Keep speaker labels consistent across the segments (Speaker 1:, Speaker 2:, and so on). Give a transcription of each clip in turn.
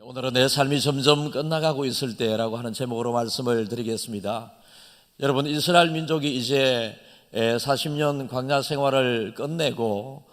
Speaker 1: 오늘은 내 삶이 점점 끝나가고 있을 때라고 하는 제목으로 말씀을 드리겠습니다. 여러분, 이스라엘 민족이 이제 40년 광야 생활을 끝내고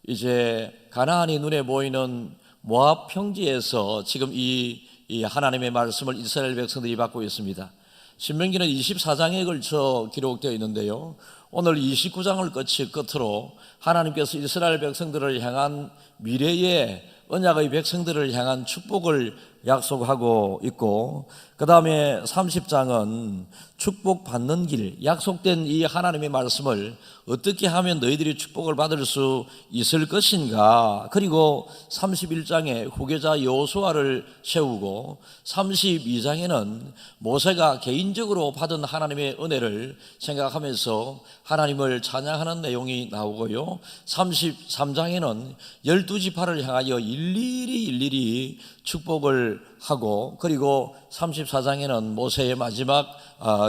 Speaker 1: 이제 가나안이 눈에 보이는 모압 평지에서 지금 이 하나님의 말씀을 이스라엘 백성들이 받고 있습니다. 신명기는 24장에 걸쳐 기록되어 있는데요, 오늘 29장을 끝으로 하나님께서 이스라엘 백성들을 향한 미래의 언약의 백성들을 향한 축복을 약속하고 있고, 그 다음에 30장은 축복받는 길, 약속된 이 하나님의 말씀을 어떻게 하면 너희들이 축복을 받을 수 있을 것인가, 그리고 31장에 후계자 여호수아를 세우고 32장에는 모세가 개인적으로 받은 하나님의 은혜를 생각하면서 하나님을 찬양하는 내용이 나오고요, 33장에는 12지파를 향하여 일일이 축복을 하고, 그리고 34장에는 모세의 마지막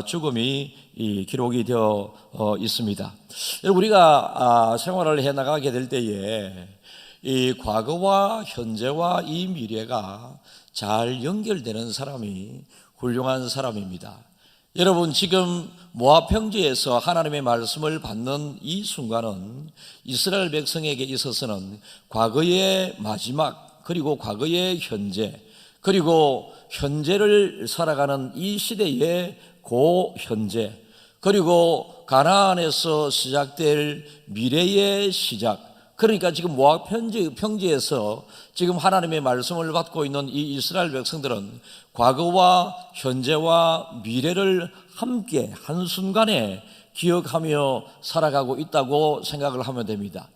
Speaker 1: 죽음이 기록이 되어 있습니다. 우리가 생활을 해나가게 될 때에 이 과거와 현재와 이 미래가 잘 연결되는 사람이 훌륭한 사람입니다. 여러분, 지금 모압 평지에서 하나님의 말씀을 받는 이 순간은 이스라엘 백성에게 있어서는 과거의 마지막, 그리고 과거의 현재, 그리고 현재를 살아가는 이 시대의 고현재, 그리고 가나안에서 시작될 미래의 시작, 그러니까 지금 모압 평지에서 지금 하나님의 말씀을 받고 있는 이 이스라엘 백성들은 과거와 현재와 미래를 함께 한순간에 기억하며 살아가고 있다고 생각을 하면 됩니다.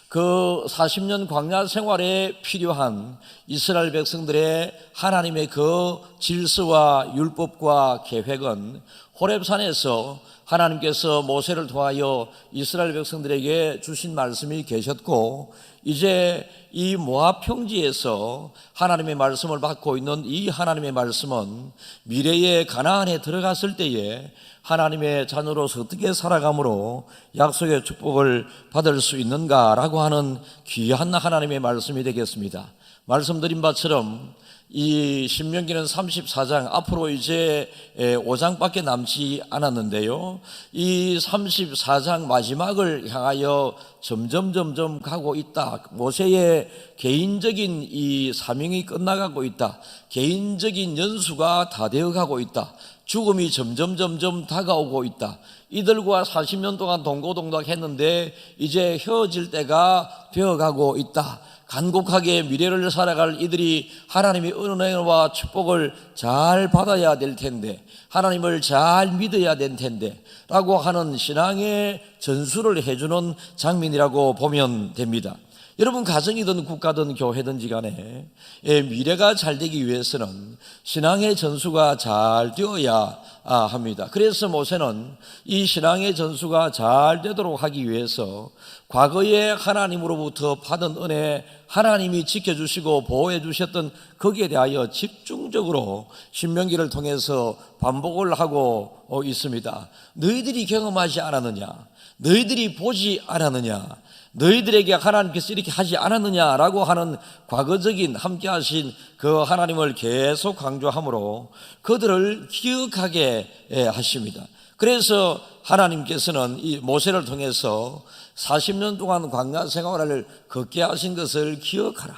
Speaker 1: 그 40년 광야 생활에 필요한 이스라엘 백성들의 하나님의 그 질서와 율법과 계획은 호렙산에서 하나님께서 모세를 통하여 이스라엘 백성들에게 주신 말씀이 계셨고, 이제 이 모압 평지에서 하나님의 말씀을 받고 있는 이 하나님의 말씀은 미래의 가나안에 들어갔을 때에 하나님의 자녀로서 어떻게 살아감으로 약속의 축복을 받을 수 있는가라고 하는 귀한 하나님의 말씀이 되겠습니다. 말씀드린 바처럼 이 신명기는 34장, 앞으로 이제 5장밖에 남지 않았는데요, 이 34장 마지막을 향하여 점점 가고 있다. 모세의 개인적인 이 사명이 끝나가고 있다. 개인적인 연수가 다 되어가고 있다. 죽음이 점점 다가오고 있다. 이들과 40년 동안 동고동락 했는데 이제 헤어질 때가 되어가고 있다. 간곡하게 미래를 살아갈 이들이 하나님의 은혜와 축복을 잘 받아야 될 텐데, 하나님을 잘 믿어야 될 텐데 라고 하는 신앙의 전수를 해주는 장면이라고 보면 됩니다. 여러분, 가정이든 국가든 교회든지 간에 미래가 잘 되기 위해서는 신앙의 전수가 잘 되어야 합니다. 그래서 모세는 이 신앙의 전수가 잘 되도록 하기 위해서 과거에 하나님으로부터 받은 은혜, 하나님이 지켜주시고 보호해 주셨던 거기에 대하여 집중적으로 신명기를 통해서 반복을 하고 있습니다. 너희들이 경험하지 않았느냐? 너희들이 보지 않았느냐? 너희들에게 하나님께서 이렇게 하지 않았느냐라고 하는 과거적인 함께 하신 그 하나님을 계속 강조함으로 그들을 기억하게 하십니다. 그래서 하나님께서는 이 모세를 통해서 40년 동안 광야 생활을 걷게 하신 것을 기억하라.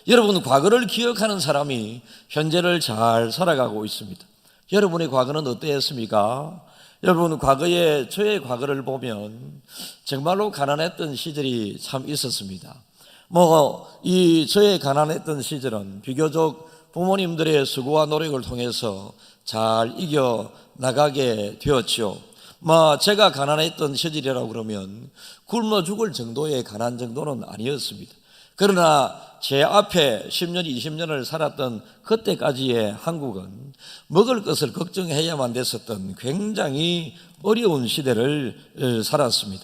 Speaker 1: 여러분, 과거를 기억하는 사람이 현재를 잘 살아가고 있습니다. 여러분의 과거는 어떠했습니까? 여러분, 과거에 저의 과거를 보면 정말로 가난했던 시절이 참 있었습니다. 저의 가난했던 시절은 비교적 부모님들의 수고와 노력을 통해서 잘 이겨 나가게 되었죠. 제가 가난했던 시절이라고 그러면 굶어 죽을 정도의 가난 정도는 아니었습니다. 그러나 제 앞에 10년, 20년을 살았던 그때까지의 한국은 먹을 것을 걱정해야만 됐었던 굉장히 어려운 시대를 살았습니다.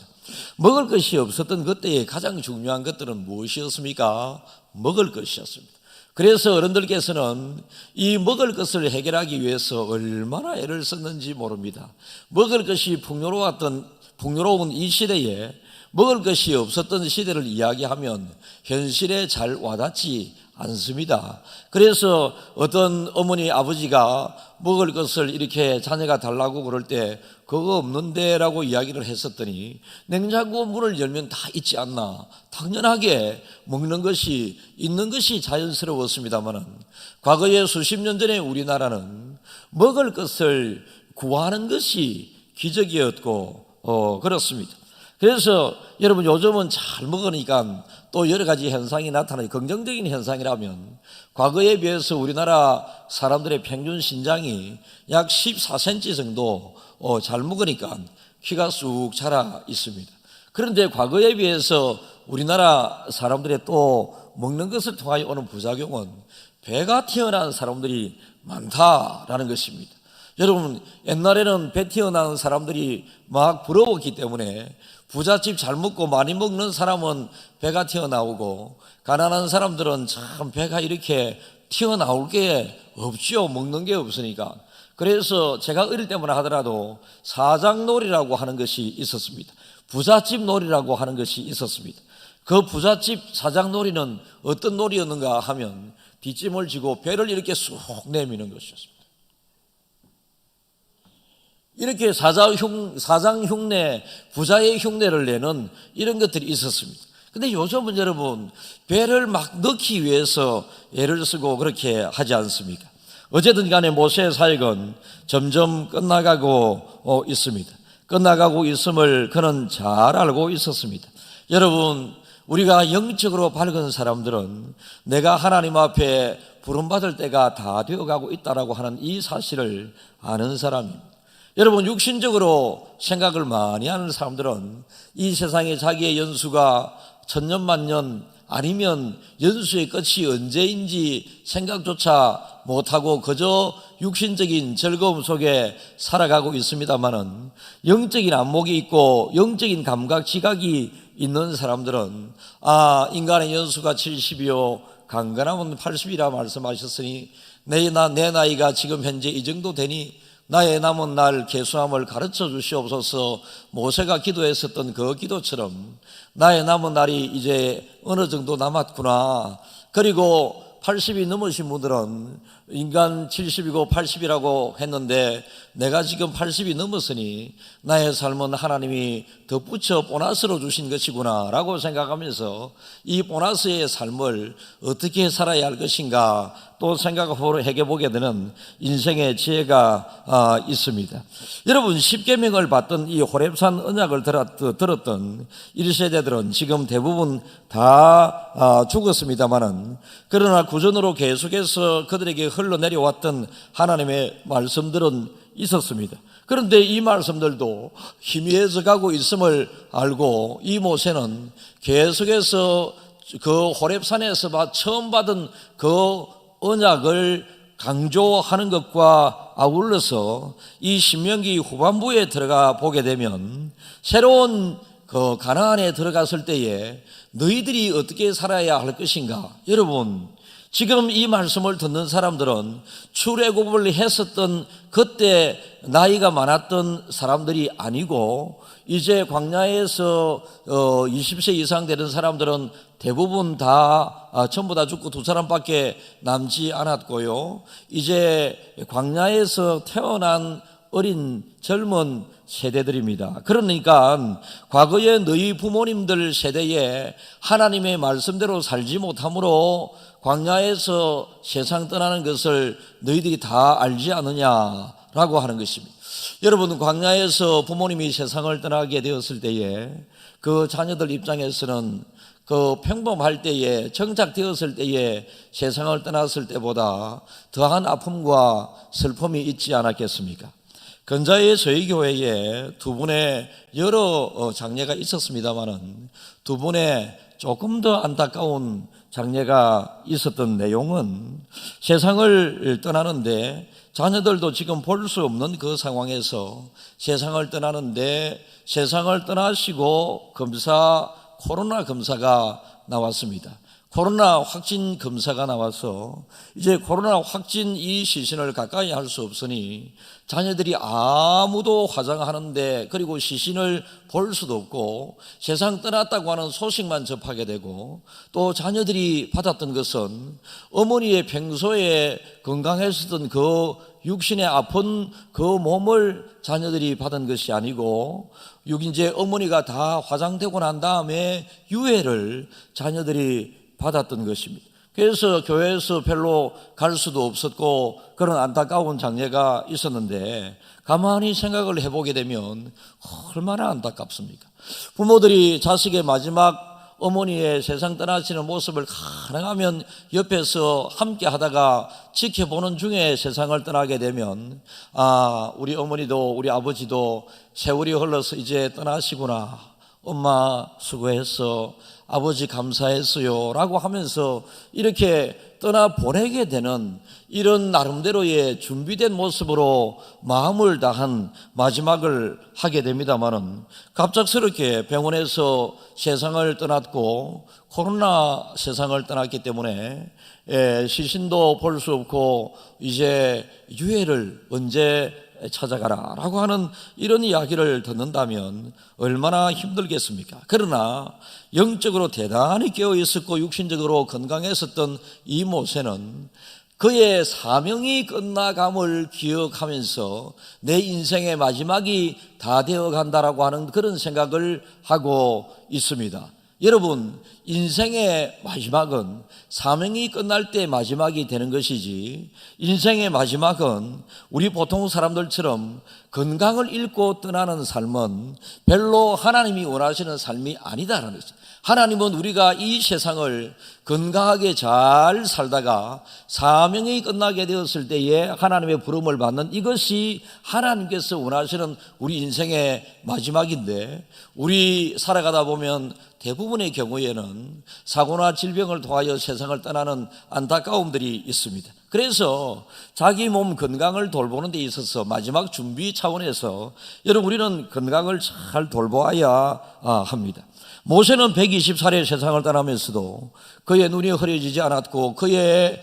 Speaker 1: 먹을 것이 없었던 그때의 가장 중요한 것들은 무엇이었습니까? 먹을 것이었습니다. 그래서 어른들께서는 이 먹을 것을 해결하기 위해서 얼마나 애를 썼는지 모릅니다. 먹을 것이 풍요로운 이 시대에 먹을 것이 없었던 시대를 이야기하면 현실에 잘 와닿지 않습니다. 그래서 어떤 어머니 아버지가 먹을 것을 이렇게 자녀가 달라고 그럴 때 그거 없는데 라고 이야기를 했었더니 냉장고 문을 열면 다 있지 않나, 당연하게 먹는 것이 있는 것이 자연스러웠습니다마는 과거에 수십 년 전에 우리나라는 먹을 것을 구하는 것이 기적이었고 그렇습니다. 그래서 여러분 요즘은 잘 먹으니까 또 여러 가지 현상이 나타나요. 긍정적인 현상이라면 과거에 비해서 우리나라 사람들의 평균 신장이 약 14cm 정도 잘 먹으니까 키가 쑥 자라 있습니다. 그런데 과거에 비해서 우리나라 사람들의 또 먹는 것을 통하여 오는 부작용은 배가 튀어나온 사람들이 많다라는 것입니다. 여러분 옛날에는 배 튀어나온 사람들이 막 부러웠기 때문에 부잣집 잘 먹고 많이 먹는 사람은 배가 튀어나오고 가난한 사람들은 참 배가 이렇게 튀어나올 게 없죠. 먹는 게 없으니까. 그래서 제가 어릴 때만 하더라도 사장놀이라고 하는 것이 있었습니다. 부잣집 놀이라고 하는 것이 있었습니다. 그 부잣집 사장놀이는 어떤 놀이였는가 하면 뒷짐을 지고 배를 이렇게 쑥 내미는 것이었습니다. 이렇게 사장 흉내, 부자의 흉내를 내는 이런 것들이 있었습니다. 근데 요즘은 여러분 배를 막 넣기 위해서 애를 쓰고 그렇게 하지 않습니까? 어쨌든 간에 모세의 사역은 점점 끝나가고 있습니다. 끝나가고 있음을 그는 잘 알고 있었습니다. 여러분 우리가 영적으로 밝은 사람들은 내가 하나님 앞에 부름받을 때가 다 되어가고 있다라고 하는 이 사실을 아는 사람입니다. 여러분 육신적으로 생각을 많이 하는 사람들은 이 세상에 자기의 연수가 천년만년 아니면 연수의 끝이 언제인지 생각조차 못하고 그저 육신적인 즐거움 속에 살아가고 있습니다마는 영적인 안목이 있고 영적인 감각 지각이 있는 사람들은 인간의 연수가 70이요 강건하면 80이라 말씀하셨으니 내 나이가 지금 현재 이 정도 되니 나의 남은 날 계수함을 가르쳐 주시옵소서. 모세가 기도했었던 그 기도처럼 나의 남은 날이 이제 어느 정도 남았구나. 그리고 80이 넘으신 분들은 인간 70이고 80이라고 했는데 내가 지금 80이 넘었으니 나의 삶은 하나님이 덧붙여 보너스로 주신 것이구나 라고 생각하면서 이 보너스의 삶을 어떻게 살아야 할 것인가 또 생각을 해보게 되는 인생의 지혜가 있습니다. 여러분 10계명을 받던 이 호렙산 언약을 들었던 1세대들은 지금 대부분 다 죽었습니다마는 그러나 구전으로 계속해서 그들에게 흘러내려왔던 하나님의 말씀들은 있었습니다. 그런데 이 말씀들도 희미해져 가고 있음을 알고 이 모세는 계속해서 그 호렙산에서 처음 받은 그 언약을 강조하는 것과 아울러서 이 신명기 후반부에 들어가 보게 되면 새로운 그 가나안에 들어갔을 때에 너희들이 어떻게 살아야 할 것인가. 여러분 지금 이 말씀을 듣는 사람들은 출애굽을 했었던 그때 나이가 많았던 사람들이 아니고 이제 광야에서 20세 이상 되는 사람들은 대부분 다 전부 다 죽고 2사람밖에 남지 않았고요. 이제 광야에서 태어난 어린 젊은 세대들입니다. 그러니까 과거에 너희 부모님들 세대에 하나님의 말씀대로 살지 못함으로 광야에서 세상 떠나는 것을 너희들이 다 알지 않느냐라고 하는 것입니다. 여러분 광야에서 부모님이 세상을 떠나게 되었을 때에 그 자녀들 입장에서는 그 평범할 때에 정착되었을 때에 세상을 떠났을 때보다 더한 아픔과 슬픔이 있지 않았겠습니까? 근자의 저희교회에 두 분의 여러 장례가 있었습니다마는 두 분의 조금 더 안타까운 장례가 있었던 내용은 세상을 떠나는데 자녀들도 지금 볼 수 없는 그 상황에서 세상을 떠나는데 세상을 떠나시고 코로나 검사가 나왔습니다. 코로나 확진 검사가 나와서 이제 코로나 확진 이 시신을 가까이 할 수 없으니 자녀들이 아무도 화장하는데 그리고 시신을 볼 수도 없고 세상 떠났다고 하는 소식만 접하게 되고, 또 자녀들이 받았던 것은 어머니의 평소에 건강했었던 그 육신의 아픈 그 몸을 자녀들이 받은 것이 아니고, 이제 어머니가 다 화장되고 난 다음에 유해를 자녀들이 받았던 것입니다. 그래서 교회에서 별로 갈 수도 없었고 그런 안타까운 장례가 있었는데, 가만히 생각을 해보게 되면 얼마나 안타깝습니까? 부모들이 자식의 마지막 어머니의 세상 떠나시는 모습을 가능하면 옆에서 함께 하다가 지켜보는 중에 세상을 떠나게 되면, 우리 어머니도 우리 아버지도 세월이 흘러서 이제 떠나시구나, 엄마 수고했어, 아버지 감사했어요 라고 하면서 이렇게 떠나보내게 되는, 이런 나름대로의 준비된 모습으로 마음을 다한 마지막을 하게 됩니다마는, 갑작스럽게 병원에서 세상을 떠났고 코로나 세상을 떠났기 때문에 시신도 볼 수 없고 이제 유해를 언제 찾아가라 라고 하는 이런 이야기를 듣는다면 얼마나 힘들겠습니까? 그러나 영적으로 대단히 깨어있었고 육신적으로 건강했었던 이 모세는 그의 사명이 끝나감을 기억하면서 내 인생의 마지막이 다 되어 간다라고 하는 그런 생각을 하고 있습니다. 여러분, 인생의 마지막은 사명이 끝날 때 마지막이 되는 것이지, 인생의 마지막은 우리 보통 사람들처럼 건강을 잃고 떠나는 삶은 별로 하나님이 원하시는 삶이 아니다라는 거죠. 하나님은 우리가 이 세상을 건강하게 잘 살다가 사명이 끝나게 되었을 때에 하나님의 부름을 받는, 이것이 하나님께서 원하시는 우리 인생의 마지막인데, 우리 살아가다 보면 대부분의 경우에는 사고나 질병을 통하여 세상을 떠나는 안타까움들이 있습니다. 그래서 자기 몸 건강을 돌보는 데 있어서 마지막 준비 차원에서 여러분, 우리는 건강을 잘 돌보아야 합니다. 모세는 120살에 세상을 떠나면서도 그의 눈이 흐려지지 않았고 그의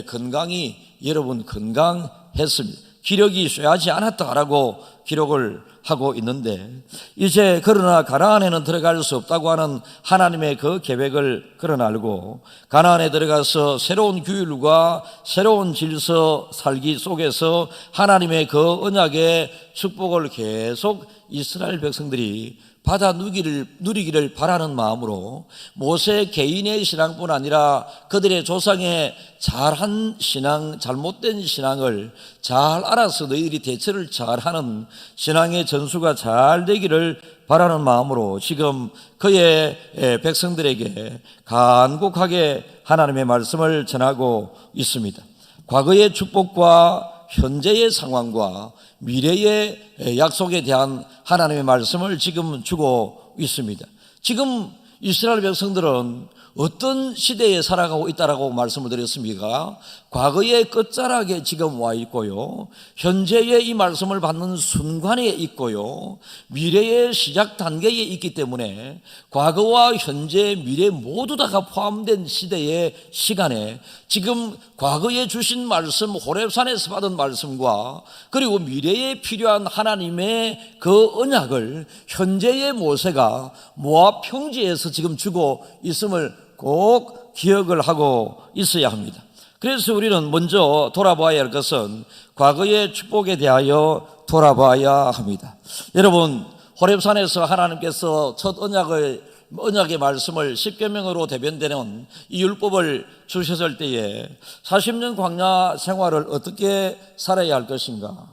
Speaker 1: 건강이 여러분 건강했습니다. 기력이 쇠하지 않았다라고 기록을 하고 있는데, 이제 그러나 가나안에는 들어갈 수 없다고 하는 하나님의 그 계획을 그런 알고 가나안에 들어가서 새로운 규율과 새로운 질서 살기 속에서 하나님의 그 언약의 축복을 계속 이스라엘 백성들이 받아 누리기를 바라는 마음으로 모세 개인의 신앙뿐 아니라 그들의 조상의 잘한 신앙, 잘못된 신앙을 잘 알아서 너희들이 대처를 잘하는 신앙의 전수가 잘 되기를 바라는 마음으로 지금 그의 백성들에게 간곡하게 하나님의 말씀을 전하고 있습니다. 과거의 축복과 현재의 상황과 미래의 약속에 대한 하나님의 말씀을 지금 주고 있습니다. 지금 이스라엘 백성들은 어떤 시대에 살아가고 있다라고 말씀을 드렸습니까? 과거의 끝자락에 지금 와 있고요, 현재의 이 말씀을 받는 순간에 있고요, 미래의 시작 단계에 있기 때문에 과거와 현재, 미래 모두 다가 포함된 시대의 시간에 지금 과거에 주신 말씀, 호렙산에서 받은 말씀과 그리고 미래에 필요한 하나님의 그 언약을 현재의 모세가 모압 평지에서 지금 주고 있음을 꼭 기억을 하고 있어야 합니다. 그래서 우리는 먼저 돌아봐야 할 것은 과거의 축복에 대하여 돌아봐야 합니다. 여러분, 호렙산에서 하나님께서 첫 언약의 말씀을 십계명으로 대변되는 이 율법을 주셨을 때에 40년 광야 생활을 어떻게 살아야 할 것인가?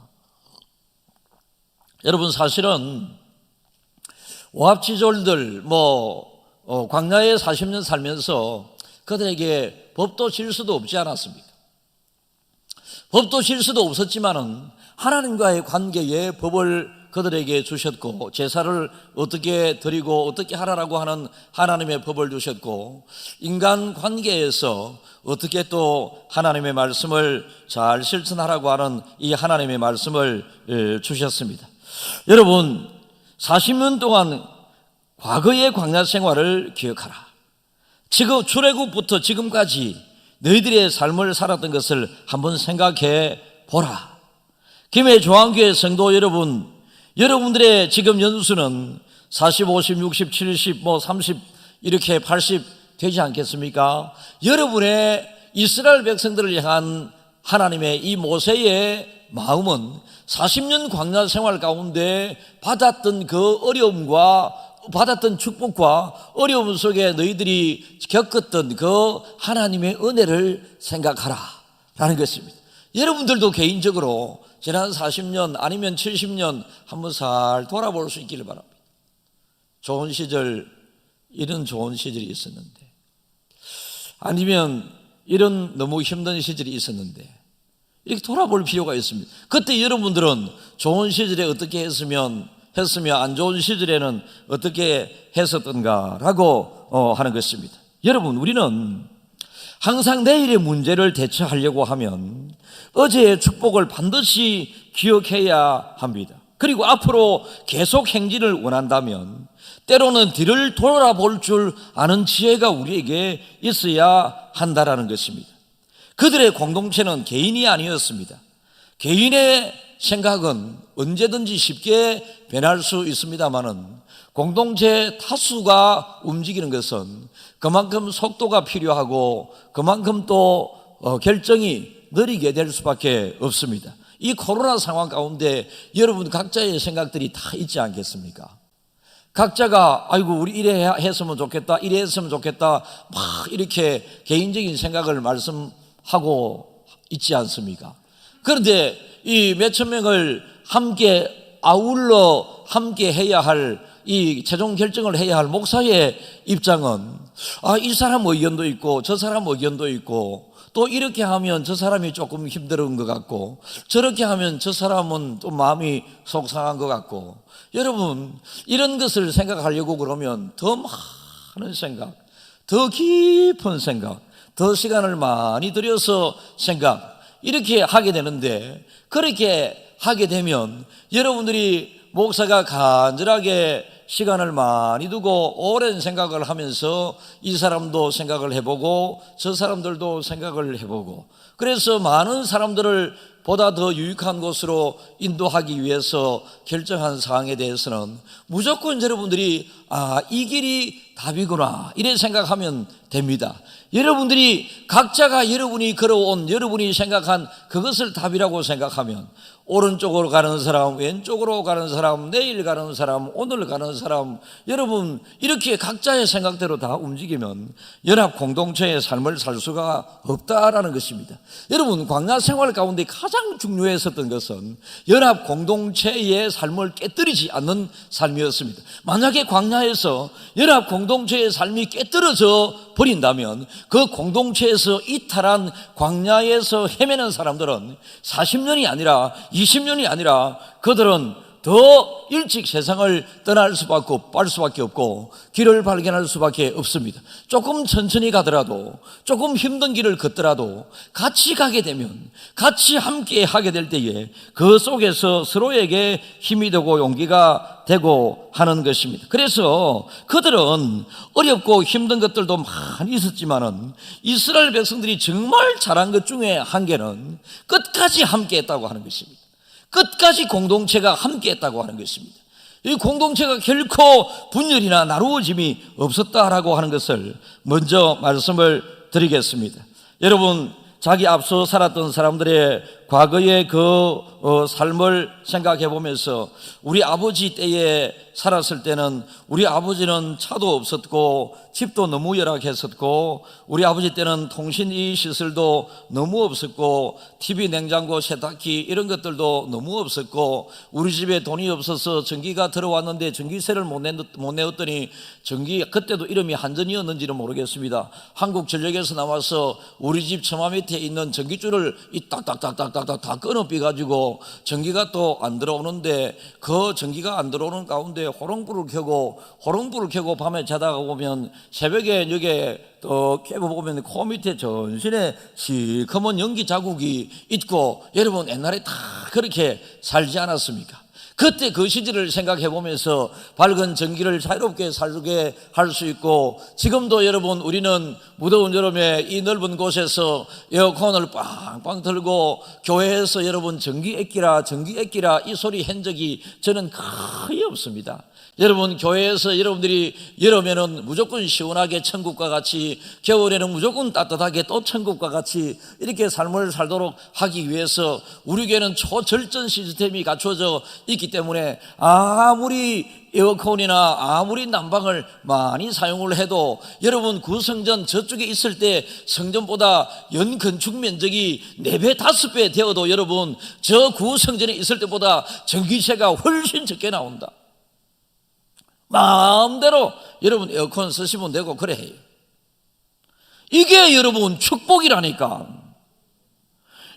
Speaker 1: 여러분, 사실은 모압지졸들 광야에 40년 살면서 그들에게 법도 질서도 없지 않았습니까? 법도 질서도 없었지만은 하나님과의 관계에 법을 그들에게 주셨고, 제사를 어떻게 드리고 어떻게 하라라고 하는 하나님의 법을 주셨고, 인간 관계에서 어떻게 또 하나님의 말씀을 잘 실천하라고 하는 이 하나님의 말씀을 주셨습니다. 여러분, 40년 동안 과거의 광야 생활을 기억하라. 지금 출애굽부터 지금까지 너희들의 삶을 살았던 것을 한번 생각해 보라. 김해 조항교회 성도 여러분, 여러분들의 지금 연수는 40, 50, 60, 70, 30 이렇게 80 되지 않겠습니까? 여러분의 이스라엘 백성들을 향한 하나님의 이 모세의 마음은 40년 광야 생활 가운데 받았던 그 어려움과 받았던 축복과 어려움 속에 너희들이 겪었던 그 하나님의 은혜를 생각하라 라는 것입니다. 여러분들도 개인적으로 지난 40년 아니면 70년 한번 잘 돌아볼 수 있기를 바랍니다. 좋은 시절, 이런 좋은 시절이 있었는데, 아니면 이런 너무 힘든 시절이 있었는데, 이렇게 돌아볼 필요가 있습니다. 그때 여러분들은 좋은 시절에 어떻게 했으며 안 좋은 시절에는 어떻게 했었던가라고 하는 것입니다. 여러분, 우리는 항상 내일의 문제를 대처하려고 하면 어제의 축복을 반드시 기억해야 합니다. 그리고 앞으로 계속 행진을 원한다면 때로는 뒤를 돌아볼 줄 아는 지혜가 우리에게 있어야 한다라는 것입니다. 그들의 공동체는 개인이 아니었습니다. 개인의 생각은 언제든지 쉽게 변할 수 있습니다만은 공동체 다수가 움직이는 것은 그만큼 속도가 필요하고 그만큼 또 결정이 느리게 될 수밖에 없습니다. 이 코로나 상황 가운데 여러분 각자의 생각들이 다 있지 않겠습니까? 각자가 아이고 우리 이래 했으면 좋겠다, 이래 했으면 좋겠다 막 이렇게 개인적인 생각을 말씀하고 있지 않습니까? 그런데 이 몇천 명을 함께 아울러 함께 해야 할 이 최종 결정을 해야 할 목사의 입장은 이 사람 의견도 있고 저 사람 의견도 있고 또 이렇게 하면 저 사람이 조금 힘든 것 같고 저렇게 하면 저 사람은 또 마음이 속상한 것 같고, 여러분 이런 것을 생각하려고 그러면 더 많은 생각, 더 깊은 생각, 더 시간을 많이 들여서 생각 이렇게 하게 되는데, 그렇게 하게 되면 여러분들이 목사가 간절하게 시간을 많이 두고 오랜 생각을 하면서 이 사람도 생각을 해보고 저 사람들도 생각을 해보고, 그래서 많은 사람들을 보다 더 유익한 곳으로 인도하기 위해서 결정한 사항에 대해서는 무조건 여러분들이 이 길이 답이구나 이래 생각하면 됩니다. 여러분들이 각자가 여러분이 걸어온 여러분이 생각한 그것을 답이라고 생각하면 오른쪽으로 가는 사람, 왼쪽으로 가는 사람, 내일 가는 사람, 오늘 가는 사람, 여러분 이렇게 각자의 생각대로 다 움직이면 연합 공동체의 삶을 살 수가 없다라는 것입니다. 여러분 광야 생활 가운데 가장 중요했었던 것은 연합 공동체의 삶을 깨뜨리지 않는 삶이었습니다. 만약에 광야에서 연합 공동체의 삶이 깨뜨려져 버린다면 그 공동체에서 이탈한 광야에서 헤매는 사람들은 40년이 아니라 20년이 아니라 그들은 더 일찍 세상을 떠날 수밖에 없고 길을 발견할 수밖에 없습니다. 조금 천천히 가더라도 조금 힘든 길을 걷더라도 같이 가게 되면 같이 함께 하게 될 때에 그 속에서 서로에게 힘이 되고 용기가 되고 하는 것입니다. 그래서 그들은 어렵고 힘든 것들도 많이 있었지만은 이스라엘 백성들이 정말 잘한 것 중에 한 개는 끝까지 함께 했다고 하는 것입니다. 끝까지 공동체가 함께 했다고 하는 것입니다. 이 공동체가 결코 분열이나 나누어짐이 없었다라고 하는 것을 먼저 말씀을 드리겠습니다. 여러분 자기 앞서 살았던 사람들의 과거의 그 삶을 생각해 보면서 우리 아버지 때에 살았을 때는 우리 아버지는 차도 없었고 집도 너무 열악했었고 우리 아버지 때는 통신이 시설도 너무 없었고 TV, 냉장고, 세탁기 이런 것들도 너무 없었고 우리 집에 돈이 없어서 전기가 들어왔는데 전기세를 못 내었더니 전기 그때도 이름이 한전이었는지는 모르겠습니다. 한국전력에서 나와서 우리 집 처마 밑에 있는 전기줄을 딱딱딱딱딱딱 다 끊어 삐가지고 전기가 또 안 들어오는데 그 전기가 안 들어오는 가운데 호롱불을 켜고 밤에 자다가 보면 새벽에 여기에 또 깨보면 코 밑에 전신에 시커먼 연기 자국이 있고, 여러분 옛날에 다 그렇게 살지 않았습니까? 그때 그 시절을 생각해 보면서 밝은 전기를 자유롭게 살게 할 수 있고, 지금도 여러분 우리는 무더운 여름에 이 넓은 곳에서 에어컨을 빵빵 틀고 교회에서 여러분 전기 액기라 이 소리 한 적이 저는 거의 없습니다. 여러분 교회에서 여러분들이 여름에는 무조건 시원하게 천국과 같이, 겨울에는 무조건 따뜻하게 또 천국과 같이 이렇게 삶을 살도록 하기 위해서 우리 교회는 초절전 시스템이 갖춰져 있기 때문에 아무리 에어컨이나 아무리 난방을 많이 사용을 해도 여러분 그 성전 저쪽에 있을 때 성전보다 연 건축 면적이 4배 5배 되어도 여러분 저 구성전에 있을 때보다 전기세가 훨씬 적게 나온다. 마음대로 여러분 에어컨 쓰시면 되고 그래 해요. 이게 여러분 축복이라니까.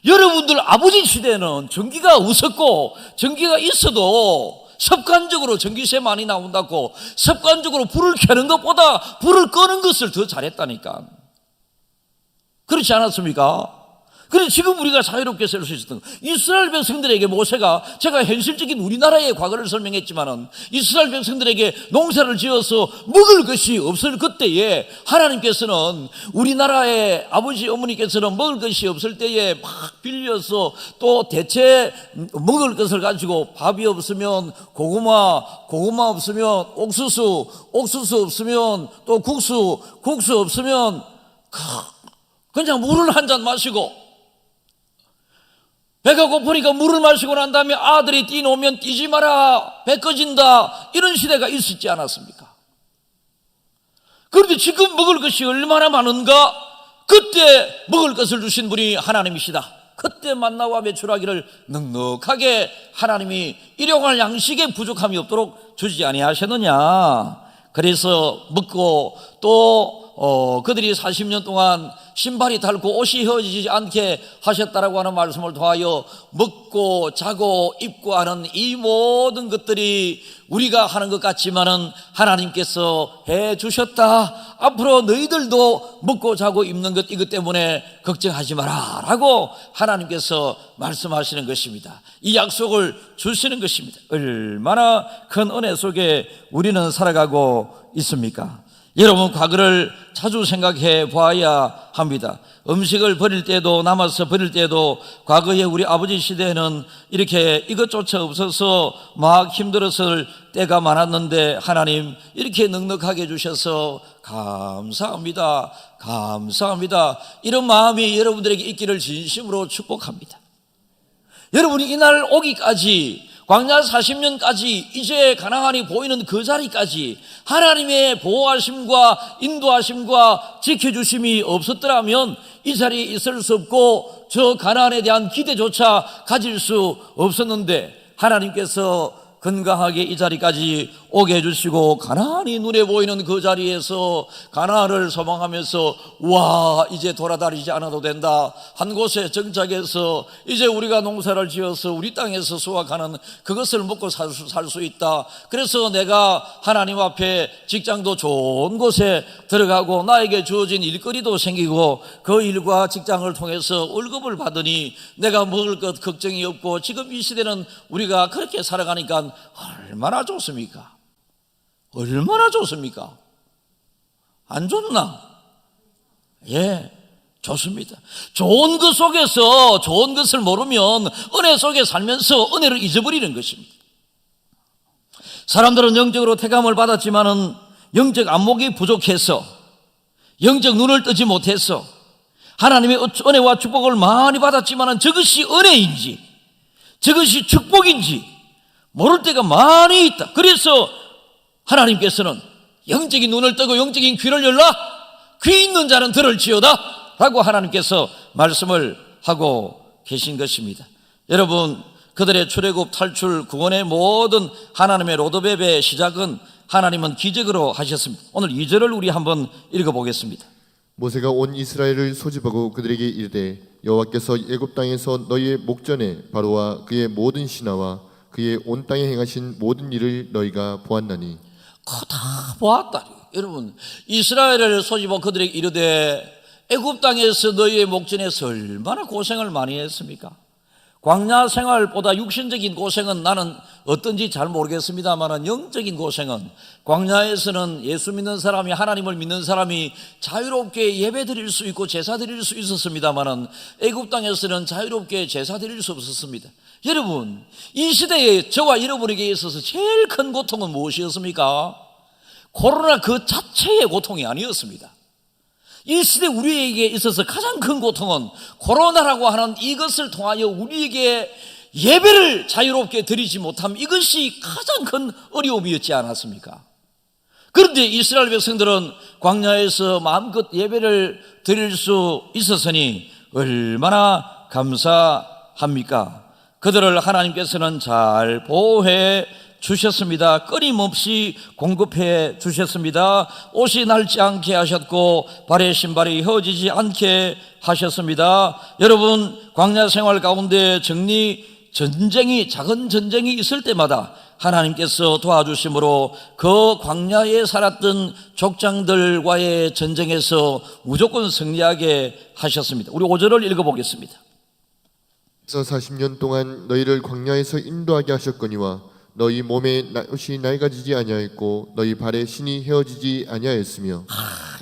Speaker 1: 여러분들 아버지 시대에는 전기가 없었고, 전기가 있어도 습관적으로 전기세 많이 나온다고 습관적으로 불을 켜는 것보다 불을 끄는 것을 더 잘했다니까. 그렇지 않았습니까? 그래서 지금 우리가 자유롭게 살 수 있었던, 이스라엘 백성들에게 모세가, 제가 현실적인 우리나라의 과거를 설명했지만은 이스라엘 백성들에게 농사를 지어서 먹을 것이 없을 그때에 하나님께서는 우리나라의 아버지 어머니께서는 먹을 것이 없을 때에 막 빌려서 또 대체 먹을 것을 가지고 밥이 없으면 고구마 없으면 옥수수 없으면 또 국수 없으면 그냥 물을 한 잔 마시고, 배가 고프니까 물을 마시고 난 다음에 아들이 뛰노면 뛰지 마라, 배 꺼진다, 이런 시대가 있었지 않았습니까? 그런데 지금 먹을 것이 얼마나 많은가? 그때 먹을 것을 주신 분이 하나님이시다. 그때 만나와 메추라기를 넉넉하게 하나님이 일용할 양식에 부족함이 없도록 주지 아니하셨느냐. 그래서 먹고 또 그들이 40년 동안 신발이 닳고 옷이 휘어지지 않게 하셨다라고 하는 말씀을 통하여 먹고 자고 입고 하는 이 모든 것들이 우리가 하는 것 같지만은 하나님께서 해 주셨다. 앞으로 너희들도 먹고 자고 입는 것, 이것 때문에 걱정하지 마라 라고 하나님께서 말씀하시는 것입니다. 이 약속을 주시는 것입니다. 얼마나 큰 은혜 속에 우리는 살아가고 있습니까? 여러분 과거를 자주 생각해 봐야 합니다. 음식을 버릴 때도, 남아서 버릴 때도 과거에 우리 아버지 시대에는 이렇게 이것조차 없어서 막 힘들었을 때가 많았는데 하나님 이렇게 넉넉하게 주셔서 감사합니다. 이런 마음이 여러분들에게 있기를 진심으로 축복합니다. 여러분이 이날 오기까지, 광야 40년까지, 이제 가나안이 보이는 그 자리까지 하나님의 보호하심과 인도하심과 지켜주심이 없었더라면 이 자리에 있을 수 없고 저 가나안에 대한 기대조차 가질 수 없었는데, 하나님께서 건강하게 이 자리까지 오게 해주시고 가나안이 눈에 보이는 그 자리에서 가나안을 소망하면서 와, 이제 돌아다니지 않아도 된다, 한 곳에 정착해서 이제 우리가 농사를 지어서 우리 땅에서 수확하는 그것을 먹고 살 수 있다. 그래서 내가 하나님 앞에 직장도 좋은 곳에 들어가고 나에게 주어진 일거리도 생기고 그 일과 직장을 통해서 월급을 받으니 내가 먹을 것 걱정이 없고, 지금 이 시대는 우리가 그렇게 살아가니까 얼마나 좋습니까? 얼마나 좋습니까? 안 좋나? 예, 좋습니다. 좋은 것 속에서 좋은 것을 모르면 은혜 속에 살면서 은혜를 잊어버리는 것입니다. 사람들은 영적으로 태감을 받았지만은 영적 안목이 부족해서, 영적 눈을 뜨지 못해서 하나님의 은혜와 축복을 많이 받았지만은 저것이 은혜인지 저것이 축복인지 모를 때가 많이 있다. 그래서 하나님께서는 영적인 눈을 뜨고 영적인 귀를 열라, 귀 있는 자는 들을지어다 라고 하나님께서 말씀을 하고 계신 것입니다. 여러분, 그들의 출애굽, 탈출, 구원의 모든 하나님의 로드맵의 시작은 하나님은 기적으로 하셨습니다. 오늘 2절을 우리 한번 읽어보겠습니다.
Speaker 2: 모세가 온 이스라엘을 소집하고 그들에게 이르되 여호와께서 애굽 땅에서 너희의 목전에 바로와 그의 모든 신하와 그의 온 땅에 행하신 모든 일을 너희가 보았나니.
Speaker 1: 다 보았다. 여러분, 이스라엘을 소집하고 그들에게 이르되 애굽 땅에서 너희의 목전에서 얼마나 고생을 많이 했습니까? 광야 생활보다 육신적인 고생은 나는 어떤지 잘 모르겠습니다만 영적인 고생은 광야에서는 예수 믿는 사람이 하나님을 믿는 사람이 자유롭게 예배 드릴 수 있고 제사 드릴 수 있었습니다만 애굽 땅에서는 자유롭게 제사 드릴 수 없었습니다. 여러분, 이 시대에 저와 여러분에게 있어서 제일 큰 고통은 무엇이었습니까? 코로나 그 자체의 고통이 아니었습니다. 이 시대 우리에게 있어서 가장 큰 고통은 코로나라고 하는 이것을 통하여 우리에게 예배를 자유롭게 드리지 못함, 이것이 가장 큰 어려움이었지 않았습니까? 그런데 이스라엘 백성들은 광야에서 마음껏 예배를 드릴 수 있었으니 얼마나 감사합니까? 그들을 하나님께서는 잘 보호해 주셨습니다. 끊임없이 공급해 주셨습니다. 옷이 낡지 않게 하셨고 발의 신발이 휘어지지 않게 하셨습니다. 여러분, 광야 생활 가운데 작은 전쟁이 있을 때마다 하나님께서 도와주심으로 그 광야에 살았던 족장들과의 전쟁에서 무조건 승리하게 하셨습니다. 우리 5절을 읽어보겠습니다.
Speaker 2: 그래서 40년 동안 너희를 광야에서 인도하게 하셨거니와 너희 몸에 옷이 낡아지지 아니하였고 너희 발에 신이 헤어지지 아니하였으며.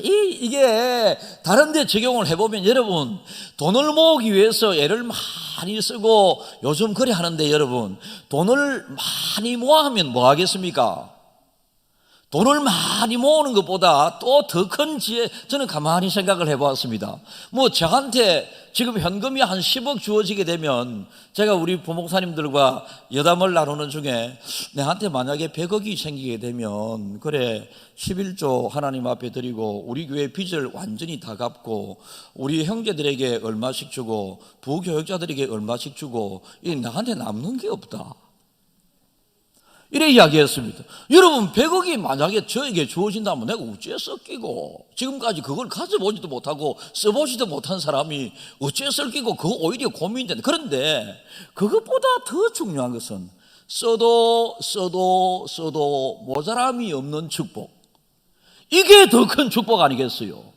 Speaker 1: 이게 다른 데 적용을 해보면 여러분, 돈을 모으기 위해서 애를 많이 쓰고 요즘 그래 하는데 여러분, 돈을 많이 모아하면 뭐 하겠습니까? 돈을 많이 모으는 것보다 또 더 큰 지혜, 저는 가만히 생각을 해보았습니다. 뭐 저한테 지금 현금이 한 10억 주어지게 되면 제가 우리 부목사님들과 여담을 나누는 중에 내한테 만약에 100억이 생기게 되면 그래 11조 하나님 앞에 드리고 우리 교회 빚을 완전히 다 갚고 우리 형제들에게 얼마씩 주고 부교육자들에게 얼마씩 주고 나한테 남는 게 없다, 이래 이야기했습니다. 여러분, 100억이 만약에 저에게 주어진다면 내가 어째 썩기고, 지금까지 그걸 가져보지도 못하고 써보지도 못한 사람이 어째 썩기고, 그거 오히려 고민된다. 그런데 그것보다 더 중요한 것은 써도 모자람이 없는 축복, 이게 더 큰 축복 아니겠어요?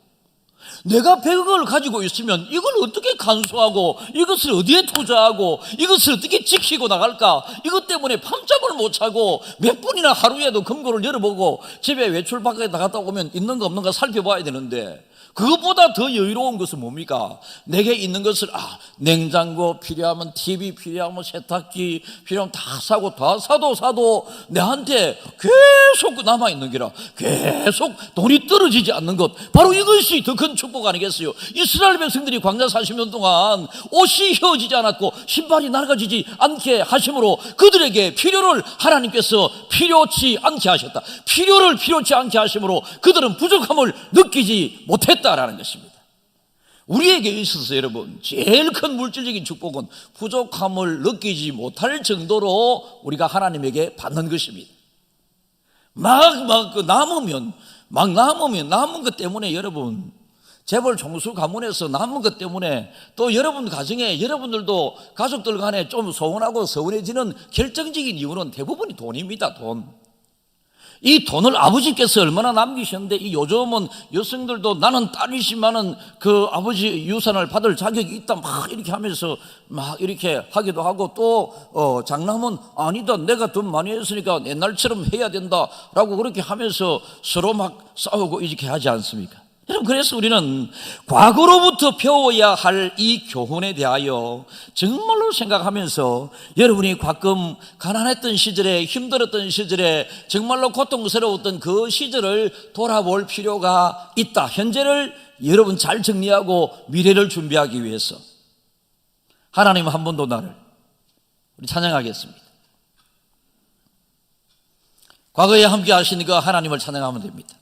Speaker 1: 내가 100억을 가지고 있으면 이걸 어떻게 간수하고 이것을 어디에 투자하고 이것을 어떻게 지키고 나갈까, 이것 때문에 밤잠을 못 자고 몇 분이나 하루에도 금고를 열어보고 집에 외출 밖에 나갔다 오면 있는 거 없는가 살펴봐야 되는데, 그것보다 더 여유로운 것은 뭡니까? 내게 있는 것을 냉장고 필요하면 TV 필요하면 세탁기 필요하면 다 사고, 다 사도 내한테 계속 남아있는 게라, 계속 돈이 떨어지지 않는 것, 바로 이것이 더 큰 축복 아니겠어요? 이스라엘 백성들이 광야 40년 동안 옷이 휘어지지 않았고 신발이 낡아지지 않게 하심으로 그들에게 필요를 하나님께서 필요치 않게 하셨다. 필요를 필요치 않게 하심으로 그들은 부족함을 느끼지 못했다라는 것입니다. 우리에게 있어서 여러분, 제일 큰 물질적인 축복은 부족함을 느끼지 못할 정도로 우리가 하나님에게 받는 것입니다. 남은 것 때문에 여러분, 재벌 총수 가문에서 남은 것 때문에 또 여러분 가정에 여러분들도 가족들 간에 좀 소원하고 서운해지는 결정적인 이유는 대부분이 돈입니다. 이 돈을 아버지께서 얼마나 남기셨는데, 이 요즘은 여성들도 나는 딸이지만은 그 아버지 유산을 받을 자격이 있다 막 이렇게 하면서 막 이렇게 하기도 하고, 또 장남은 아니다, 내가 돈 많이 했으니까 옛날처럼 해야 된다라고 그렇게 하면서 서로 막 싸우고 이렇게 하지 않습니까? 여러분, 그래서 우리는 과거로부터 배워야 할 이 교훈에 대하여 정말로 생각하면서 여러분이 가끔 가난했던 시절에, 힘들었던 시절에, 정말로 고통스러웠던 그 시절을 돌아볼 필요가 있다. 현재를 여러분 잘 정리하고 미래를 준비하기 위해서 하나님 한 번 더 나를 우리 찬양하겠습니다. 과거에 함께 하신 그 하나님을 찬양하면 됩니다.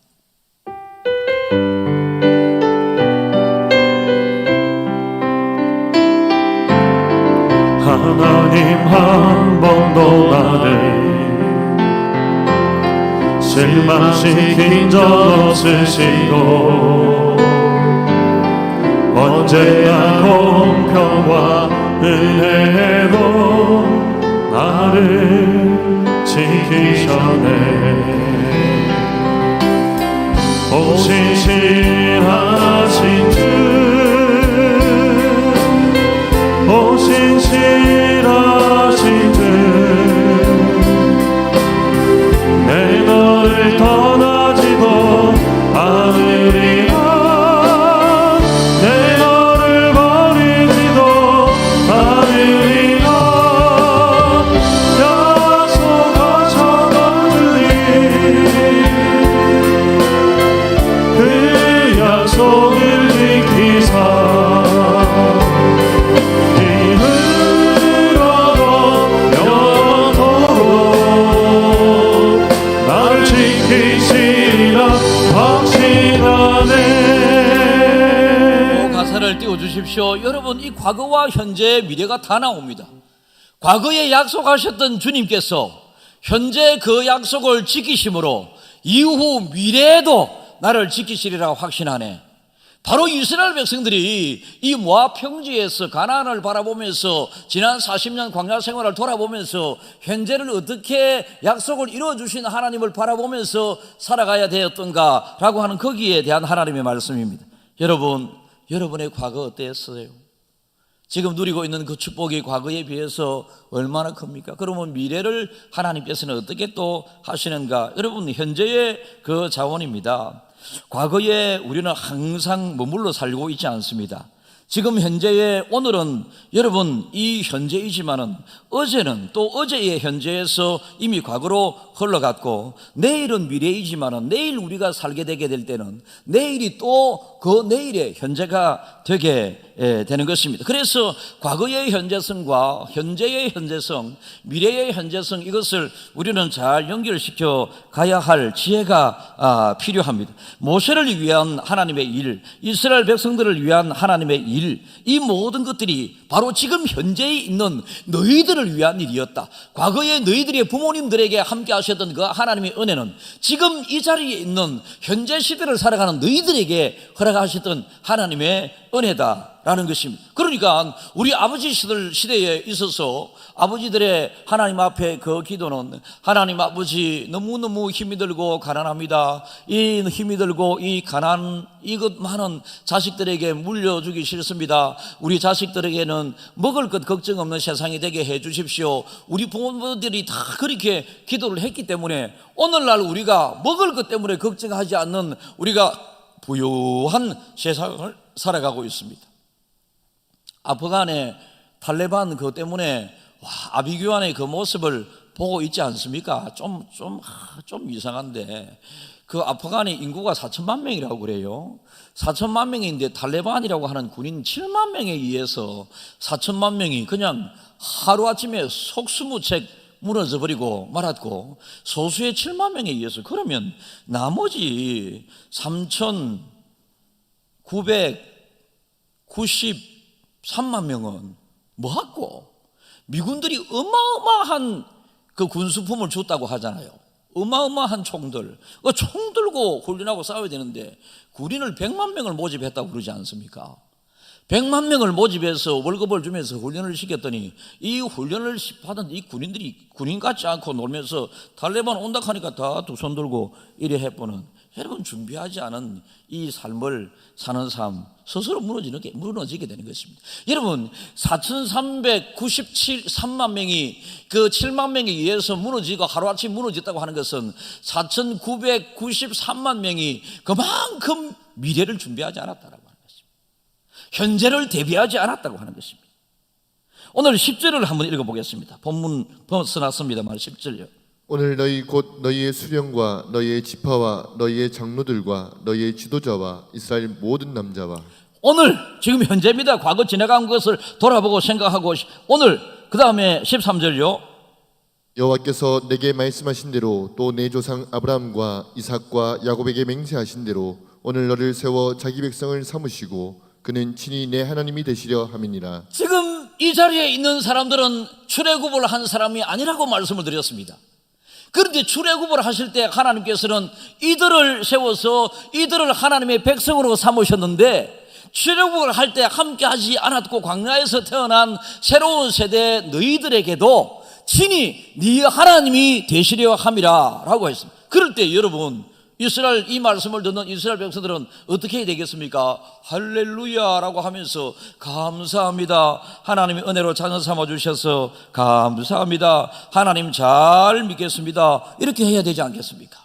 Speaker 3: 하나님 한 번도 나를 실망시킨 적 없으시고 언제나 공평과 은혜로 나를 지키셨네. 오신실하신 주, 오신실
Speaker 1: 손을 띄워주십시오. 여러분, 이 과거와 현재, 미래가 다 나옵니다. 과거에 약속하셨던 주님께서 현재 그 약속을 지키심으로 이후 미래에도 나를 지키시리라 확신하네. 바로 이스라엘 백성들이 이 모압 평지에서 가나안을 바라보면서 지난 40년 광야 생활을 돌아보면서 현재를 어떻게 약속을 이루어주신 하나님을 바라보면서 살아가야 되었던가라고 하는 거기에 대한 하나님의 말씀입니다. 여러분, 여러분의 과거 어땠어요? 지금 누리고 있는 그 축복이 과거에 비해서 얼마나 큽니까? 그러면 미래를 하나님께서는 어떻게 또 하시는가? 여러분, 현재의 그 자원입니다. 과거에 우리는 항상 머물러 살고 있지 않습니다. 지금 현재의 오늘은 여러분 이 현재이지만은 어제는 또 어제의 현재에서 이미 과거로 흘러갔고, 내일은 미래이지만은 내일 우리가 살게 되게 될 때는 내일이 또 그 내일의 현재가 되게 되는 것입니다. 그래서 과거의 현재성과 현재의 현재성, 미래의 현재성, 이것을 우리는 잘 연결시켜 가야 할 지혜가 필요합니다. 모세를 위한 하나님의 일, 이스라엘 백성들을 위한 하나님의 일, 이 모든 것들이 바로 지금 현재에 있는 너희들을 위한 일이었다. 과거에 너희들의 부모님들에게 함께 하셨던 그 하나님의 은혜는 지금 이 자리에 있는 현재 시대를 살아가는 너희들에게 허락하셨던 하나님의 은혜다라는 것입니다. 그러니까 우리 아버지 시대에 있어서 아버지들의 하나님 앞에 그 기도는, 하나님 아버지, 너무너무 힘이 들고 가난합니다. 이 힘이 들고 이 가난, 이것 많은 자식들에게 물려주기 싫습니다. 우리 자식들에게는 먹을 것 걱정 없는 세상이 되게 해 주십시오. 우리 부모들이 다 그렇게 기도를 했기 때문에 오늘날 우리가 먹을 것 때문에 걱정하지 않는 우리가 부유한 세상을 살아가고 있습니다. 아프간의 탈레반 그것 때문에 아비규환의 그 모습을 보고 있지 않습니까? 좀 이상한데, 그 아프간의 인구가 4천만 명이라고 그래요. 4천만 명인데 탈레반이라고 하는 군인 7만 명에 의해서 4천만 명이 그냥 하루아침에 속수무책 무너져 버리고 말았고, 소수의 7만 명에 의해서, 그러면 나머지 3,993만 명은 뭐하고? 미군들이 어마어마한 그 군수품을 줬다고 하잖아요. 어마어마한 총들, 총 들고 훈련하고 싸워야 되는데 군인을 100만 명을 모집했다고 그러지 않습니까? 100만 명을 모집해서 월급을 주면서 훈련을 시켰더니 이 훈련을 받은 이 군인들이 군인 같지 않고 놀면서 탈레반 온다 하니까 다 두 손 들고 이래 해보는, 여러분 준비하지 않은 이 삶을 사는 삶 스스로 무너지게 되는 것입니다. 여러분, 4,393만 명이 그 7만 명에 의해서 무너지고 하루아침 무너졌다고 하는 것은 4,993만 명이 그만큼 미래를 준비하지 않았다라고 하는 것입니다. 현재를 대비하지 않았다고 하는 것입니다. 오늘 10절을 한번 읽어보겠습니다. 본문 써놨습니다만 10절요.
Speaker 2: 오늘 너희 곧 너희의 수령과 너희의 지파와 너희의 장로들과 너희의 지도자와 이스라엘 모든 남자와,
Speaker 1: 오늘 지금 현재입니다. 과거 지나간 것을 돌아보고 생각하고, 오늘 그 다음에 13절요.
Speaker 2: 여호와께서 내게 말씀하신 대로 또 내 조상 아브라함과 이삭과 야곱에게 맹세하신 대로 오늘 너를 세워 자기 백성을 삼으시고 그는 친히 내 하나님이 되시려 함이니라.
Speaker 1: 지금 이 자리에 있는 사람들은 출애굽을 한 사람이 아니라고 말씀을 드렸습니다. 그런데 출애굽을 하실 때 하나님께서는 이들을 세워서 이들을 하나님의 백성으로 삼으셨는데, 출애굽을 할 때 함께 하지 않았고 광야에서 태어난 새로운 세대 너희들에게도 친히 네 하나님이 되시려 함이라 라고 했습니다. 그럴 때 여러분, 이스라엘, 이 말씀을 듣는 이스라엘 백성들은 어떻게 해야 되겠습니까? 할렐루야 라고 하면서 감사합니다, 하나님의 은혜로 자녀 삼아주셔서 감사합니다, 하나님 잘 믿겠습니다, 이렇게 해야 되지 않겠습니까?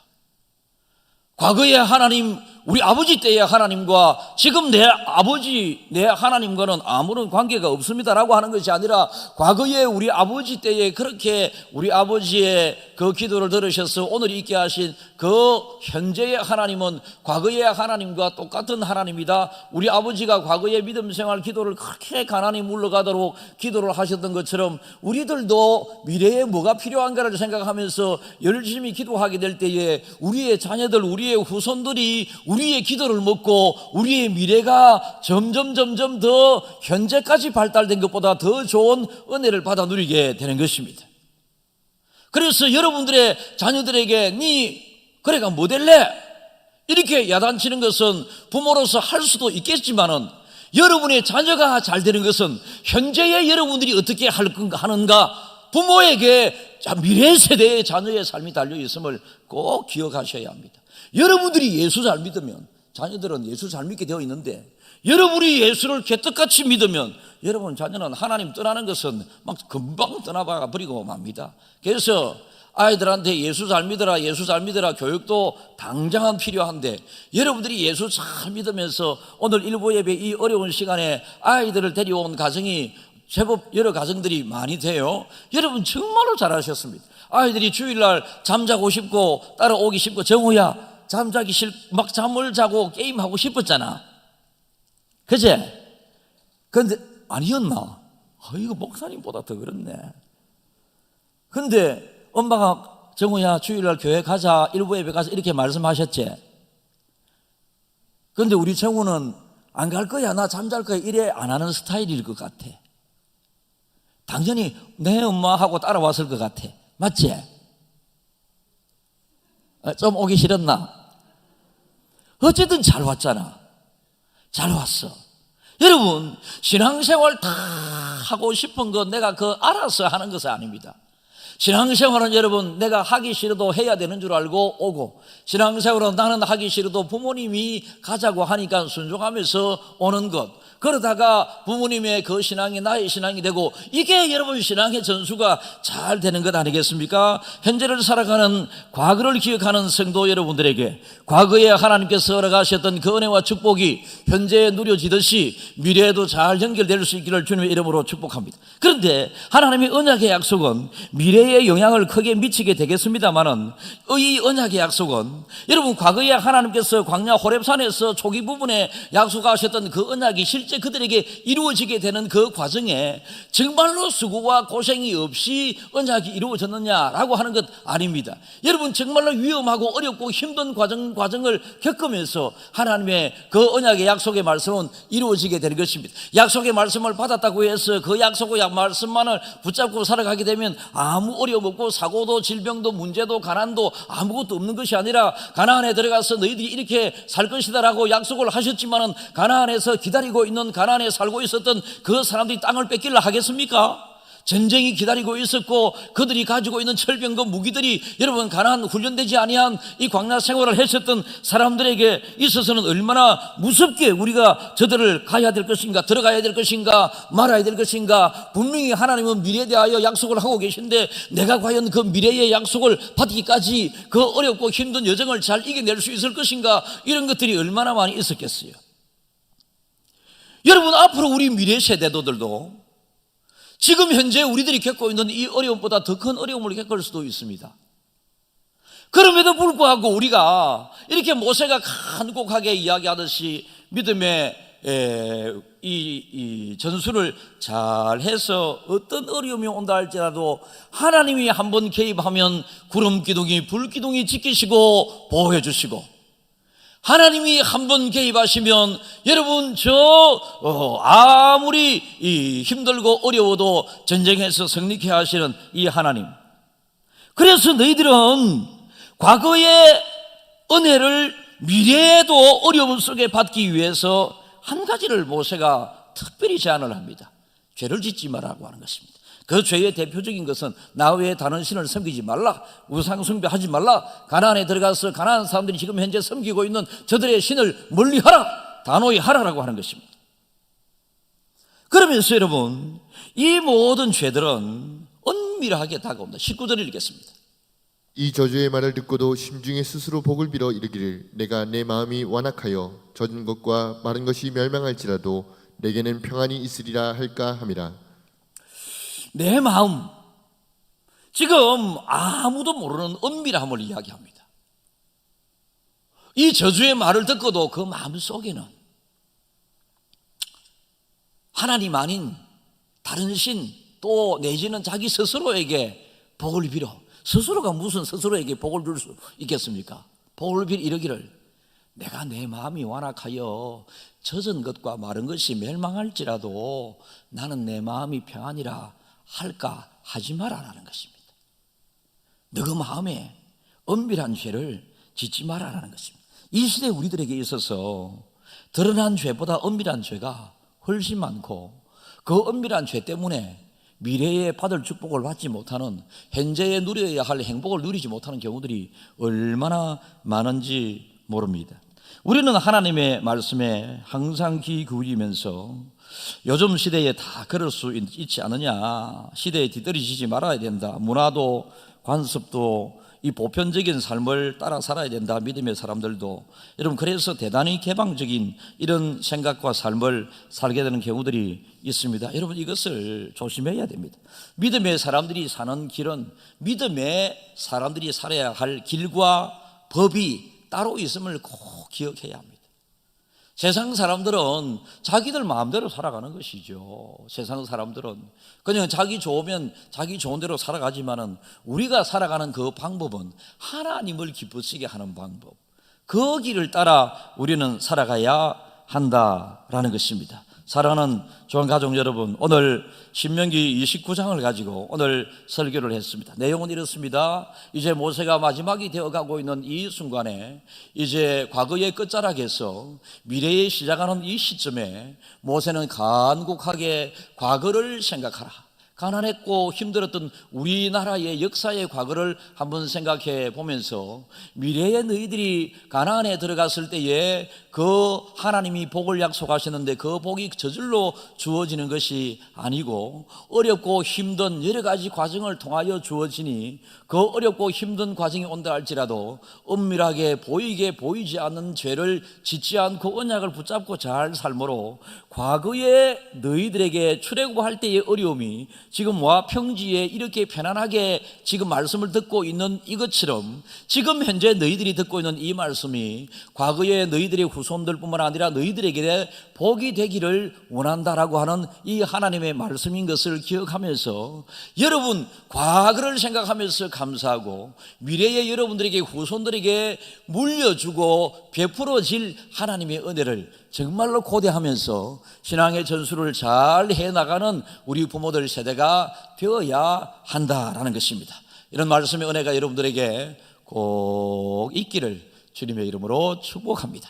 Speaker 1: 과거의 하나님, 우리 아버지 때의 하나님과 지금 내 아버지, 내 하나님과는 아무런 관계가 없습니다라고 하는 것이 아니라, 과거에 우리 아버지 때에 그렇게 우리 아버지의 그 기도를 들으셔서 오늘 있게 하신 그 현재의 하나님은 과거의 하나님과 똑같은 하나님이다. 우리 아버지가 과거의 믿음 생활 기도를 그렇게 가난히 물러가도록 기도를 하셨던 것처럼 우리들도 미래에 뭐가 필요한가를 생각하면서 열심히 기도하게 될 때에 우리의 자녀들, 우리의 후손들이 우리의 기도를 먹고 우리의 미래가 점점 더 현재까지 발달된 것보다 더 좋은 은혜를 받아 누리게 되는 것입니다. 그래서 여러분들의 자녀들에게 니 그래가 뭐 될래? 이렇게 야단치는 것은 부모로서 할 수도 있겠지만은 여러분의 자녀가 잘 되는 것은 현재의 여러분들이 어떻게 하는가, 부모에게 미래 세대의 자녀의 삶이 달려 있음을 꼭 기억하셔야 합니다. 여러분들이 예수 잘 믿으면 자녀들은 예수 잘 믿게 되어 있는데, 여러분이 예수를 개떡같이 믿으면 여러분 자녀는 하나님 떠나는 것은 막 금방 떠나봐 버리고 맙니다. 그래서 아이들한테 예수 잘 믿어라, 예수 잘 믿어라 교육도 당장은 필요한데, 여러분들이 예수 잘 믿으면서 오늘 일부 예배 이 어려운 시간에 아이들을 데려온 가정이 제법 여러 가정들이 많이 돼요. 여러분 정말로 잘하셨습니다. 아이들이 주일날 잠자고 싶고 따라오기 싶고, 정우야 잠자기 막 잠을 자고 게임하고 싶었잖아, 그제? 근데 아니었나? 이거 목사님보다 더 그렇네. 근데 엄마가 정우야 주일날 교회 가자, 일부 예배 가서 이렇게 말씀하셨지. 근데 우리 정우는 안 갈 거야, 나 잠잘 거야, 이래 안 하는 스타일일 것 같아. 당연히 내 엄마하고 따라왔을 것 같아. 맞지? 좀 오기 싫었나? 어쨌든 잘 왔잖아. 잘 왔어. 여러분 신앙생활 다 하고 싶은 거 내가 알아서 하는 것은 아닙니다. 신앙생활은 여러분 내가 하기 싫어도 해야 되는 줄 알고 오고, 신앙생활은 나는 하기 싫어도 부모님이 가자고 하니까 순종하면서 오는 것, 그러다가 부모님의 그 신앙이 나의 신앙이 되고, 이게 여러분 신앙의 전수가 잘 되는 것 아니겠습니까? 현재를 살아가는 과거를 기억하는 성도 여러분들에게 과거에 하나님께서 허락하셨던 그 은혜와 축복이 현재에 누려지듯이 미래에도 잘 연결될 수 있기를 주님의 이름으로 축복합니다. 그런데 하나님의 언약의 약속은 미래에 영향을 크게 미치게 되겠습니다만은, 이 언약의 약속은 여러분 과거에 하나님께서 광야 호렙산에서 초기 부분에 약속하셨던 그 언약이 실제 그들에게 이루어지게 되는 그 과정에 정말로 수고와 고생이 없이 언약이 이루어졌느냐라고 하는 것 아닙니다. 여러분 정말로 위험하고 어렵고 힘든 과정을 겪으면서 하나님의 그 언약의 약속의 말씀은 이루어지게 되는 것입니다. 약속의 말씀을 받았다고 해서 그 약속의 말씀만을 붙잡고 살아가게 되면 아무 어려움 없고 사고도 질병도 문제도 가난도 아무것도 없는 것이 아니라, 가나안에 들어가서 너희들이 이렇게 살 것이다라고 약속을 하셨지만은 가나안에서 기다리고 있는, 가나안에 살고 있었던 그 사람들이 땅을 뺏기려 하겠습니까? 전쟁이 기다리고 있었고 그들이 가지고 있는 철병과 무기들이 여러분 가나안 훈련되지 아니한 이 광야 생활을 했었던 사람들에게 있어서는 얼마나 무섭게 우리가 저들을 가야 될 것인가, 들어가야 될 것인가, 말아야 될 것인가. 분명히 하나님은 미래에 대하여 약속을 하고 계신데, 내가 과연 그 미래의 약속을 받기까지 그 어렵고 힘든 여정을 잘 이겨낼 수 있을 것인가, 이런 것들이 얼마나 많이 있었겠어요. 여러분 앞으로 우리 미래 세대들도 지금 현재 우리들이 겪고 있는 이 어려움보다 더 큰 어려움을 겪을 수도 있습니다. 그럼에도 불구하고 우리가 이렇게 모세가 간곡하게 이야기하듯이 믿음의 이 전술을 잘 해서 어떤 어려움이 온다 할지라도 하나님이 한번 개입하면 구름 기둥이 불 기둥이 지키시고 보호해 주시고, 하나님이 한번 개입하시면 여러분 아무리 힘들고 어려워도 전쟁에서 승리케 하시는 이 하나님, 그래서 너희들은 과거의 은혜를 미래에도 어려움 속에 받기 위해서 한 가지를 모세가 특별히 제안을 합니다. 죄를 짓지 말라고 하는 것입니다. 그 죄의 대표적인 것은 나 외에 다른 신을 섬기지 말라, 우상 숭배하지 말라, 가나안에 들어가서 가나안 사람들이 지금 현재 섬기고 있는 저들의 신을 멀리하라, 단호히 하라라고 하는 것입니다. 그러면서 여러분 이 모든 죄들은 은밀하게 다가온다. 19절을 읽겠습니다.
Speaker 2: 이 저주의 말을 듣고도 심중에 스스로 복을 빌어 이르기를, 내가 내 마음이 완악하여 젖은 것과 마른 것이 멸망할지라도 내게는 평안이 있으리라 할까 함이라.
Speaker 1: 내 마음, 지금 아무도 모르는 은밀함을 이야기합니다. 이 저주의 말을 듣고도 그 마음 속에는 하나님 아닌 다른 신, 또 내지는 자기 스스로에게 복을 빌어. 스스로가 무슨 스스로에게 복을 줄 수 있겠습니까? 복을 빌 이르기를, 내가 내 마음이 완악하여 젖은 것과 마른 것이 멸망할지라도 나는 내 마음이 평안이라 할까 하지 마라라는 것입니다. 너그 마음에 엄밀한 죄를 짓지 마라라는 것입니다. 이 시대 우리들에게 있어서 드러난 죄보다 엄밀한 죄가 훨씬 많고, 그 엄밀한 죄 때문에 미래에 받을 축복을 받지 못하는, 현재에 누려야 할 행복을 누리지 못하는 경우들이 얼마나 많은지 모릅니다. 우리는 하나님의 말씀에 항상 귀 기울이면서 요즘 시대에 다 그럴 수 있지 않느냐, 시대에 뒤떨어지지 말아야 된다, 문화도 관습도 이 보편적인 삶을 따라 살아야 된다, 믿음의 사람들도. 여러분, 그래서 대단히 개방적인 이런 생각과 삶을 살게 되는 경우들이 있습니다. 여러분, 이것을 조심해야 됩니다. 믿음의 사람들이 사는 길은 믿음의 사람들이 살아야 할 길과 법이 따로 있음을 꼭 기억해야 합니다. 세상 사람들은 자기들 마음대로 살아가는 것이죠. 세상 사람들은 그냥 자기 좋으면 자기 좋은 대로 살아가지만은, 우리가 살아가는 그 방법은 하나님을 기쁘시게 하는 방법, 그 길을 따라 우리는 살아가야 한다라는 것입니다. 사랑하는 조원가족 여러분, 오늘 신명기 29장을 가지고 오늘 설교를 했습니다. 내용은 이렇습니다. 이제 모세가 마지막이 되어가고 있는 이 순간에, 이제 과거의 끝자락에서 미래에 시작하는 이 시점에 모세는 간곡하게 과거를 생각하라, 가난했고 힘들었던 우리나라의 역사의 과거를 한번 생각해 보면서, 미래에 너희들이 가나안에 들어갔을 때에 그 하나님이 복을 약속하셨는데 그 복이 저절로 주어지는 것이 아니고 어렵고 힘든 여러 가지 과정을 통하여 주어지니, 그 어렵고 힘든 과정이 온다 할지라도 엄밀하게 보이게 보이지 않는 죄를 짓지 않고 언약을 붙잡고 잘 삶으로 과거에 너희들에게 출애굽할 때의 어려움이 지금 와 평지에 이렇게 편안하게 지금 말씀을 듣고 있는 이것처럼, 지금 현재 너희들이 듣고 있는 이 말씀이 과거에 너희들의 후손들뿐만 아니라 너희들에게 복이 되기를 원한다라고 하는 이 하나님의 말씀인 것을 기억하면서, 여러분 과거를 생각하면서 감사하고 미래의 여러분들에게, 후손들에게 물려주고 베풀어질 하나님의 은혜를 정말로 고대하면서 신앙의 전술을 잘 해나가는 우리 부모들 세대가 되어야 한다라는 것입니다. 이런 말씀의 은혜가 여러분들에게 꼭 있기를 주님의 이름으로 축복합니다.